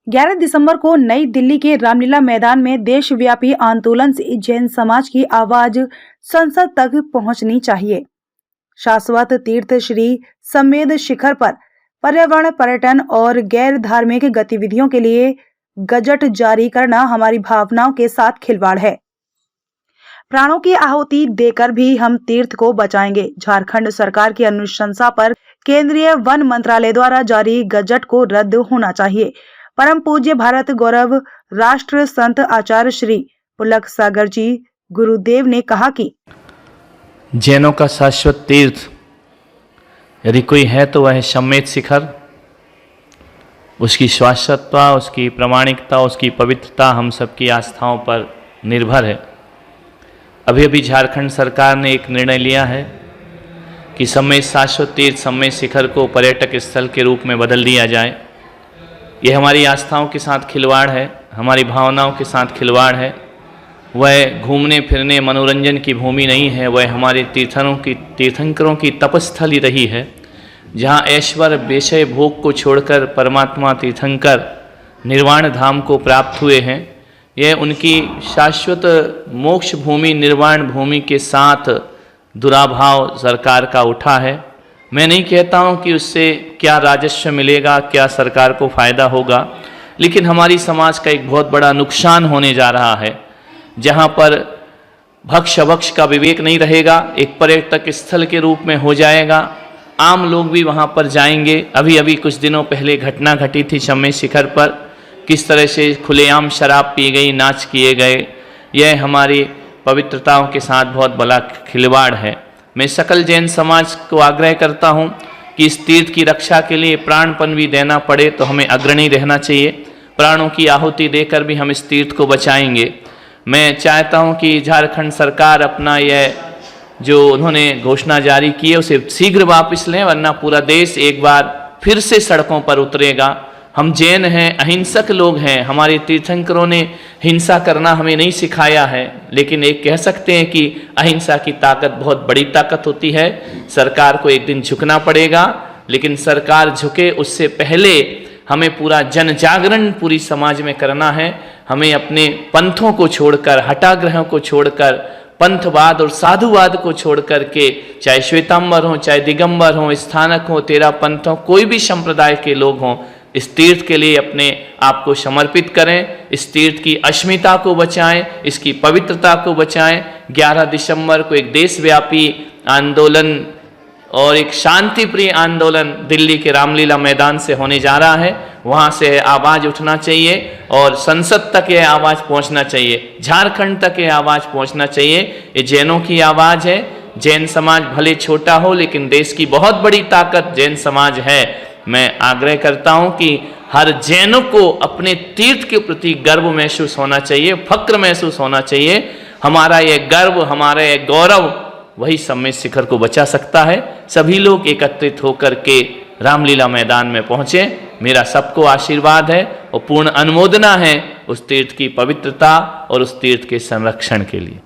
11 दिसंबर को नई दिल्ली के रामलीला मैदान में देशव्यापी आंदोलन से जैन समाज की आवाज संसद तक पहुंचनी चाहिए। शाश्वत तीर्थ श्री समेध शिखर पर पर्यावरण, पर्यटन और गैर धार्मिक गतिविधियों के लिए गजट जारी करना हमारी भावनाओं के साथ खिलवाड़ है। प्राणों की आहुति देकर भी हम तीर्थ को बचाएंगे। झारखंड सरकार की अनुशंसा पर केंद्रीय वन मंत्रालय द्वारा जारी गजट को रद्द होना चाहिए। परम पूज्य भारत गौरव राष्ट्र संत आचार्य श्री पुलक सागर जी गुरुदेव ने कहा कि जैनों का शाश्वत तीर्थ यदि कोई है तो वह है समेध शिखर। उसकी शाश्वतता, उसकी प्रामाणिकता, उसकी पवित्रता हम सबकी आस्थाओं पर निर्भर है। अभी अभी झारखंड सरकार ने एक निर्णय लिया है कि समेध शाश्वत तीर्थ समेध शिखर को पर्यटक स्थल के रूप में बदल दिया जाए। यह हमारी आस्थाओं के साथ खिलवाड़ है, हमारी भावनाओं के साथ खिलवाड़ है। वह घूमने फिरने मनोरंजन की भूमि नहीं है, वह हमारे तीर्थंकरों की तपस्थली रही है, जहाँ ऐश्वर्य विषय भोग को छोड़कर परमात्मा तीर्थंकर निर्वाण धाम को प्राप्त हुए हैं। यह उनकी शाश्वत मोक्ष भूमि, निर्वाण भूमि के साथ दुराभाव सरकार का उठा है। मैं नहीं कहता हूँ कि उससे क्या राजस्व मिलेगा, क्या सरकार को फायदा होगा, लेकिन हमारी समाज का एक बहुत बड़ा नुकसान होने जा रहा है, जहाँ पर भक्ष अभक्ष का विवेक नहीं रहेगा, एक पर्यटक स्थल के रूप में हो जाएगा। आम लोग भी वहाँ पर जाएंगे। अभी अभी कुछ दिनों पहले घटना घटी थी समेध शिखर पर, किस तरह से खुलेआम शराब पी गई, नाच किए गए। यह हमारी पवित्रताओं के साथ बहुत बड़ा खिलवाड़ है। मैं सकल जैन समाज को आग्रह करता हूँ कि इस तीर्थ की रक्षा के लिए प्राणपण भी देना पड़े तो हमें अग्रणी रहना चाहिए। प्राणों की आहुति देकर भी हम इस तीर्थ को बचाएंगे। मैं चाहता हूँ कि झारखंड सरकार अपना यह जो उन्होंने घोषणा जारी की है उसे शीघ्र वापस लें, वरना पूरा देश एक बार फिर से सड़कों पर उतरेगा। हम जैन हैं, अहिंसक लोग हैं। हमारे तीर्थंकरों ने हिंसा करना हमें नहीं सिखाया है, लेकिन एक कह सकते हैं कि अहिंसा की ताकत बहुत बड़ी ताकत होती है। सरकार को एक दिन झुकना पड़ेगा, लेकिन सरकार झुके उससे पहले हमें पूरा जन जागरण पूरी समाज में करना है। हमें अपने पंथों को छोड़कर, हटाग्रहों को छोड़कर, पंथवाद और साधुवाद को छोड़कर के, चाहे श्वेतांबर हों, चाहे दिगंबर हों, स्थानक हों, तेरा पंथ हों, कोई भी संप्रदाय के लोग हों, इस तीर्थ के लिए अपने आप को समर्पित करें। इस तीर्थ की अस्मिता को बचाएं, इसकी पवित्रता को बचाएं। 11 दिसंबर को एक देशव्यापी आंदोलन और एक शांति प्रिय आंदोलन दिल्ली के रामलीला मैदान से होने जा रहा है। वहाँ से आवाज़ उठना चाहिए और संसद तक यह आवाज़ पहुँचना चाहिए, झारखंड तक यह आवाज़ पहुँचना चाहिए। ये जैनों की आवाज़ है। जैन समाज भले छोटा हो, लेकिन देश की बहुत बड़ी ताकत जैन समाज है। मैं आग्रह करता हूं कि हर जैनों को अपने तीर्थ के प्रति गर्व महसूस होना चाहिए, फक्र महसूस होना चाहिए। हमारा यह गर्व, हमारा यह गौरव वही समेध शिखर को बचा सकता है। सभी लोग एकत्रित होकर के रामलीला मैदान में पहुंचे। मेरा सबको आशीर्वाद है और पूर्ण अनुमोदना है उस तीर्थ की पवित्रता और उस तीर्थ के संरक्षण के लिए।